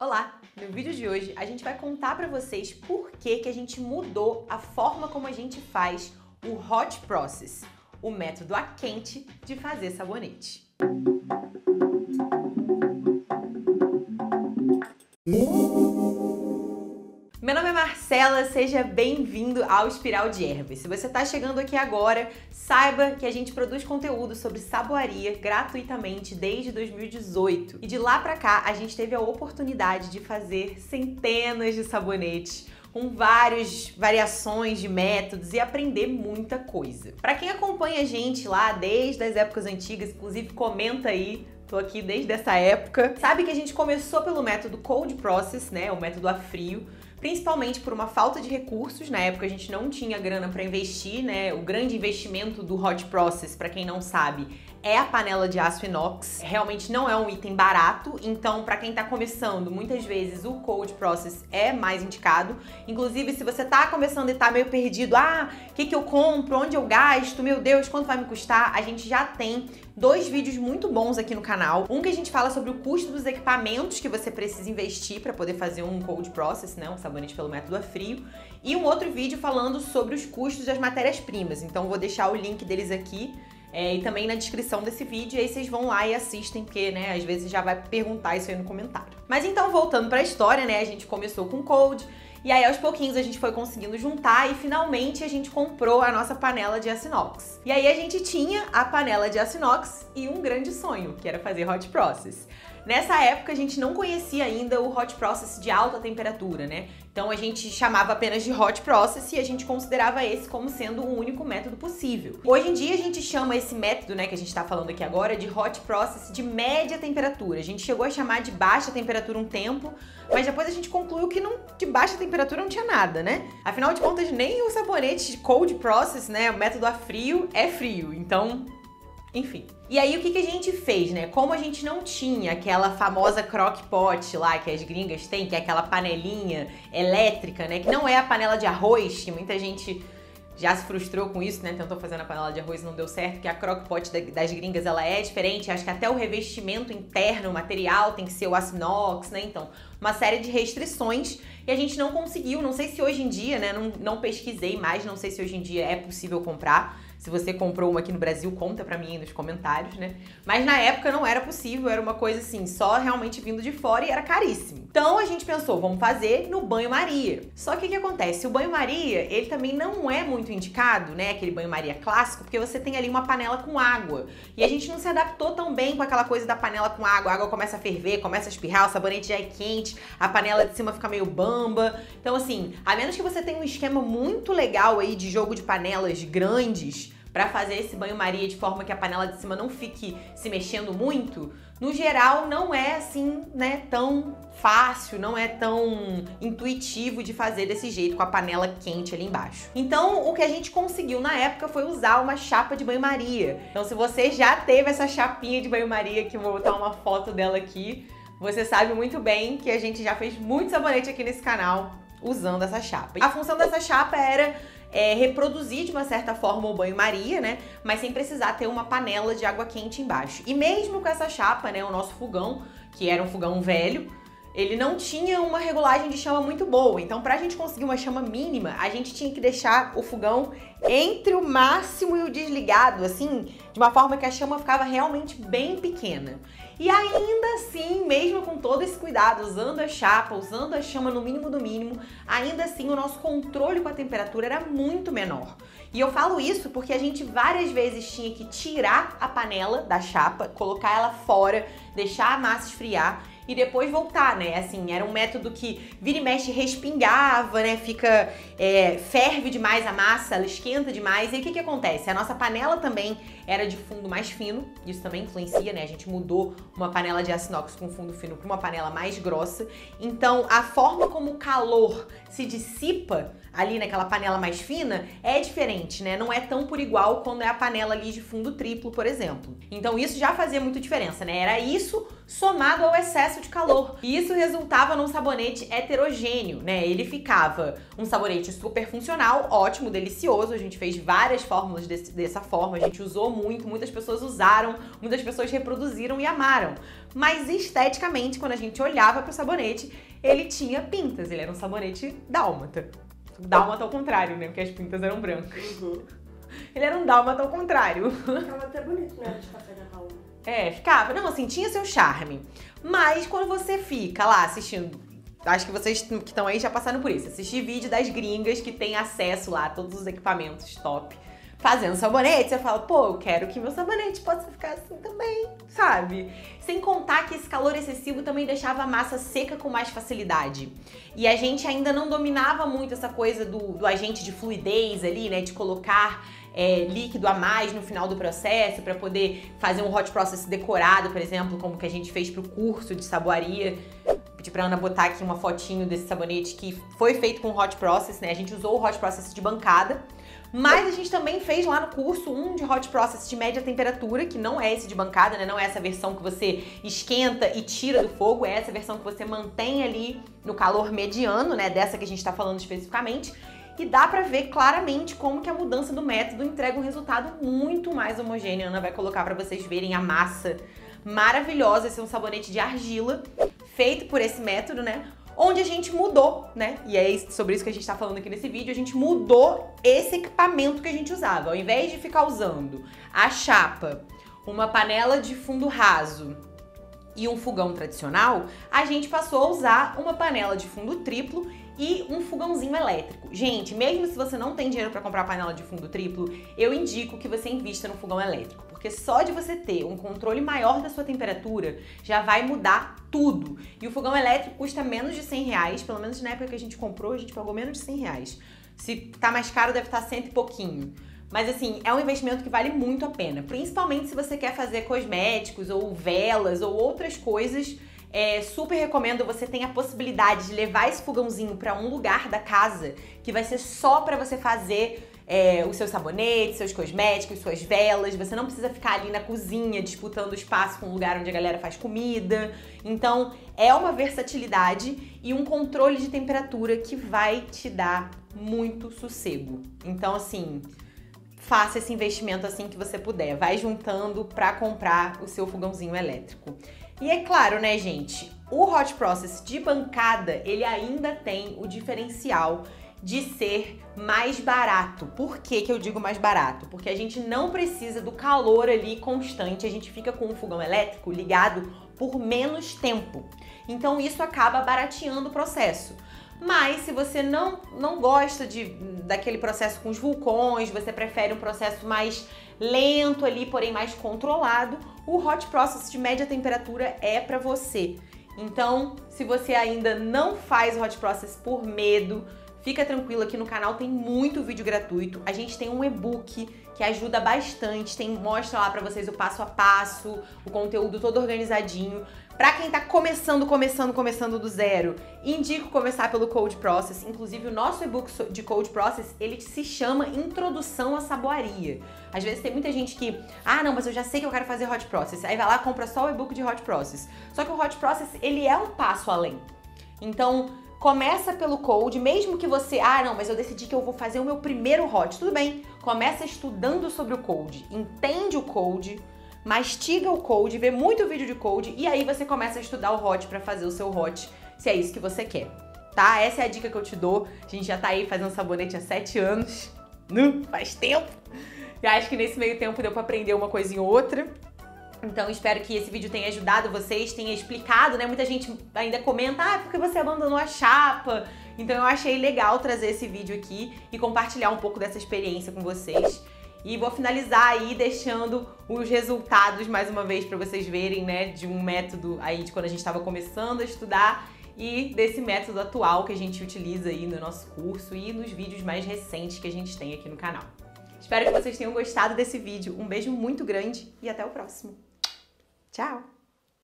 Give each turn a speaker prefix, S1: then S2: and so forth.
S1: Olá! No vídeo de hoje a gente vai contar para vocês por que a gente mudou a forma como a gente faz o Hot Process, o método a quente de fazer sabonete. Meu nome é Marcela, seja bem-vindo ao Espiral de Ervas. Se você está chegando aqui agora, saiba que a gente produz conteúdo sobre saboaria gratuitamente desde 2018. E de lá pra cá, a gente teve a oportunidade de fazer centenas de sabonetes com várias variações de métodos e aprender muita coisa. Para quem acompanha a gente lá desde as épocas antigas, inclusive comenta aí, tô aqui desde essa época, sabe que a gente começou pelo método Cold Process, né, o método a frio, principalmente por uma falta de recursos. Na época a gente não tinha grana para investir, né? O grande investimento do Hot Process, para quem não sabe, é a panela de aço inox. Realmente não é um item barato, então para quem tá começando, muitas vezes o Cold Process é mais indicado. Inclusive, se você tá começando e tá meio perdido, o que eu compro, onde eu gasto, meu Deus, quanto vai me custar? A gente já tem dois vídeos muito bons aqui no canal. Um que a gente fala sobre o custo dos equipamentos que você precisa investir para poder fazer um Cold Process, né, um sabonete pelo método a frio, e um outro vídeo falando sobre os custos das matérias-primas. Então vou deixar o link deles aqui e também na descrição desse vídeo, e aí vocês vão lá e assistem, porque, né, às vezes já vai perguntar isso aí no comentário. Mas então, voltando para a história, né, a gente começou com Cold, e aí aos pouquinhos a gente foi conseguindo juntar e finalmente a gente comprou a nossa panela de aço inox. E aí a gente tinha a panela de aço inox e um grande sonho, que era fazer Hot Process. Nessa época a gente não conhecia ainda o Hot Process de alta temperatura, né? Então a gente chamava apenas de Hot Process e a gente considerava esse como sendo o único método possível. Hoje em dia a gente chama esse método, né, que a gente tá falando aqui agora, de Hot Process de média temperatura. A gente chegou a chamar de baixa temperatura um tempo, mas depois a gente concluiu que de baixa temperatura não tinha nada, né? Afinal de contas, nem o sabonete de Cold Process, né, o método a frio, é frio. Então, enfim. E aí o que a gente fez, né? Como a gente não tinha aquela famosa crock pot lá que as gringas têm, que é aquela panelinha elétrica, né? Que não é a panela de arroz, que muita gente já se frustrou com isso, né? Tentou fazer na panela de arroz e não deu certo, porque a crock pot das gringas, ela é diferente. Acho que até o revestimento interno, o material tem que ser o aço inox, né? Então, uma série de restrições e a gente não conseguiu. Não sei se hoje em dia, né? Não pesquisei mais, não sei se hoje em dia é possível comprar. Se você comprou uma aqui no Brasil, conta pra mim aí nos comentários, né? Mas na época não era possível, era uma coisa assim, só realmente vindo de fora e era caríssimo. Então a gente pensou, vamos fazer no banho-maria. Só que o que acontece? O banho-maria, ele também não é muito indicado, né? Aquele banho-maria clássico, porque você tem ali uma panela com água. E a gente não se adaptou tão bem com aquela coisa da panela com água. A água começa a ferver, começa a espirrar, o sabonete já é quente, a panela de cima fica meio bamba. Então assim, a menos que você tenha um esquema muito legal aí de jogo de panelas grandes, para fazer esse banho-maria de forma que a panela de cima não fique se mexendo muito, no geral não é assim, né, tão fácil, não é tão intuitivo de fazer desse jeito com a panela quente ali embaixo. Então, o que a gente conseguiu na época foi usar uma chapa de banho-maria. Então, se você já teve essa chapinha de banho-maria, que eu vou botar uma foto dela aqui, você sabe muito bem que a gente já fez muito sabonete aqui nesse canal usando essa chapa. A função dessa chapa era reproduzir de uma certa forma o banho-maria, né? Mas sem precisar ter uma panela de água quente embaixo. E mesmo com essa chapa, né? O nosso fogão, que era um fogão velho, ele não tinha uma regulagem de chama muito boa. Então, pra gente conseguir uma chama mínima, a gente tinha que deixar o fogão entre o máximo e o desligado, assim, de uma forma que a chama ficava realmente bem pequena. E ainda assim, mesmo com todo esse cuidado, usando a chapa, usando a chama no mínimo do mínimo, ainda assim o nosso controle com a temperatura era muito menor. E eu falo isso porque a gente várias vezes tinha que tirar a panela da chapa, colocar ela fora, deixar a massa esfriar e depois voltar, né? Assim, era um método que vira e mexe respingava, né? Ferve demais a massa, ela esquenta demais. E aí o que acontece? A nossa panela também era de fundo mais fino, isso também influencia, né? A gente mudou uma panela de aço inox com fundo fino para uma panela mais grossa. Então, a forma como o calor se dissipa ali naquela panela mais fina é diferente, né? Não é tão por igual quando é a panela ali de fundo triplo, por exemplo. Então, isso já fazia muita diferença, né? Era isso somado ao excesso de calor. E isso resultava num sabonete heterogêneo, né? Ele ficava um sabonete super funcional, ótimo, delicioso. A gente fez várias fórmulas dessa forma, a gente usou muito, muitas pessoas usaram, muitas pessoas reproduziram e amaram. Mas esteticamente, quando a gente olhava pro sabonete, ele tinha pintas, ele era um sabonete dálmata. Dálmata ao contrário, né? Porque as pintas eram brancas. Ele era um dálmata ao contrário.
S2: Ficava até bonito, né? De café da calma.
S1: É, ficava. Não, assim, tinha seu charme. Mas quando você fica lá assistindo, acho que vocês que estão aí já passaram por isso, assistir vídeo das gringas que tem acesso lá a todos os equipamentos top, fazendo sabonete, você fala, pô, eu quero que meu sabonete possa ficar assim também, sabe? Sem contar que esse calor excessivo também deixava a massa seca com mais facilidade. E a gente ainda não dominava muito essa coisa do agente de fluidez ali, né, de colocar líquido a mais no final do processo para poder fazer um hot process decorado, por exemplo, como que a gente fez pro curso de saboaria. Pedi pra Ana botar aqui uma fotinho desse sabonete que foi feito com hot process, né? A gente usou o hot process de bancada, mas a gente também fez lá no curso um de hot process de média temperatura, que não é esse de bancada, né? Não é essa versão que você esquenta e tira do fogo, é essa versão que você mantém ali no calor mediano, né? Dessa que a gente tá falando especificamente. E dá pra ver claramente como que a mudança do método entrega um resultado muito mais homogêneo. A Ana vai colocar pra vocês verem a massa maravilhosa. Esse é um sabonete de argila, feito por esse método, né? Onde a gente mudou, né? E é sobre isso que a gente tá falando aqui nesse vídeo. A gente mudou esse equipamento que a gente usava. Ao invés de ficar usando a chapa, uma panela de fundo raso e um fogão tradicional, a gente passou a usar uma panela de fundo triplo e um fogãozinho elétrico. Gente, mesmo se você não tem dinheiro para comprar panela de fundo triplo, eu indico que você invista no fogão elétrico, porque só de você ter um controle maior da sua temperatura já vai mudar tudo. E o fogão elétrico custa menos de R$100, pelo menos na época que a gente comprou, a gente pagou menos de R$100. Se tá mais caro, deve estar 100 e pouquinho. Mas assim, é um investimento que vale muito a pena, principalmente se você quer fazer cosméticos ou velas ou outras coisas. Super recomendo você tenha a possibilidade de levar esse fogãozinho para um lugar da casa que vai ser só para você fazer os seus sabonetes, seus cosméticos, suas velas. Você não precisa ficar ali na cozinha disputando espaço com o lugar onde a galera faz comida. Então é uma versatilidade e um controle de temperatura que vai te dar muito sossego. Então assim, faça esse investimento assim que você puder. Vai juntando para comprar o seu fogãozinho elétrico. E é claro, né, gente, o hot process de bancada, ele ainda tem o diferencial de ser mais barato. Por que que eu digo mais barato? Porque a gente não precisa do calor ali constante, a gente fica com o fogão elétrico ligado por menos tempo. Então isso acaba barateando o processo. Mas se você não gosta daquele processo com os vulcões, você prefere um processo mais lento ali, porém mais controlado, o hot process de média temperatura é para você. Então, se você ainda não faz o hot process por medo, fica tranquilo, aqui no canal tem muito vídeo gratuito. A gente tem um e-book que ajuda bastante, mostra lá pra vocês o passo a passo, o conteúdo todo organizadinho. Pra quem tá começando do zero, indico começar pelo Cold Process. Inclusive, o nosso e-book de Cold Process, ele se chama Introdução à Saboaria. Às vezes tem muita gente que, não, mas eu já sei que eu quero fazer Hot Process. Aí vai lá, compra só o e-book de Hot Process. Só que o Hot Process, ele é um passo além. Então, começa pelo Cold, mesmo que você, não, mas eu decidi que eu vou fazer o meu primeiro Hot. Tudo bem, começa estudando sobre o Cold, entende o Cold, mastiga o Cold, vê muito vídeo de Cold e aí você começa a estudar o Hot pra fazer o seu Hot, se é isso que você quer, tá? Essa é a dica que eu te dou. A gente já tá aí fazendo sabonete há 7 anos, faz tempo. E acho que nesse meio tempo deu pra aprender uma coisinha ou outra. Então espero que esse vídeo tenha ajudado vocês, tenha explicado, né? Muita gente ainda comenta, porque você abandonou a chapa. Então eu achei legal trazer esse vídeo aqui e compartilhar um pouco dessa experiência com vocês. E vou finalizar aí deixando os resultados mais uma vez para vocês verem, né? De um método aí de quando a gente estava começando a estudar e desse método atual que a gente utiliza aí no nosso curso e nos vídeos mais recentes que a gente tem aqui no canal. Espero que vocês tenham gostado desse vídeo. Um beijo muito grande e até o próximo. Tchau!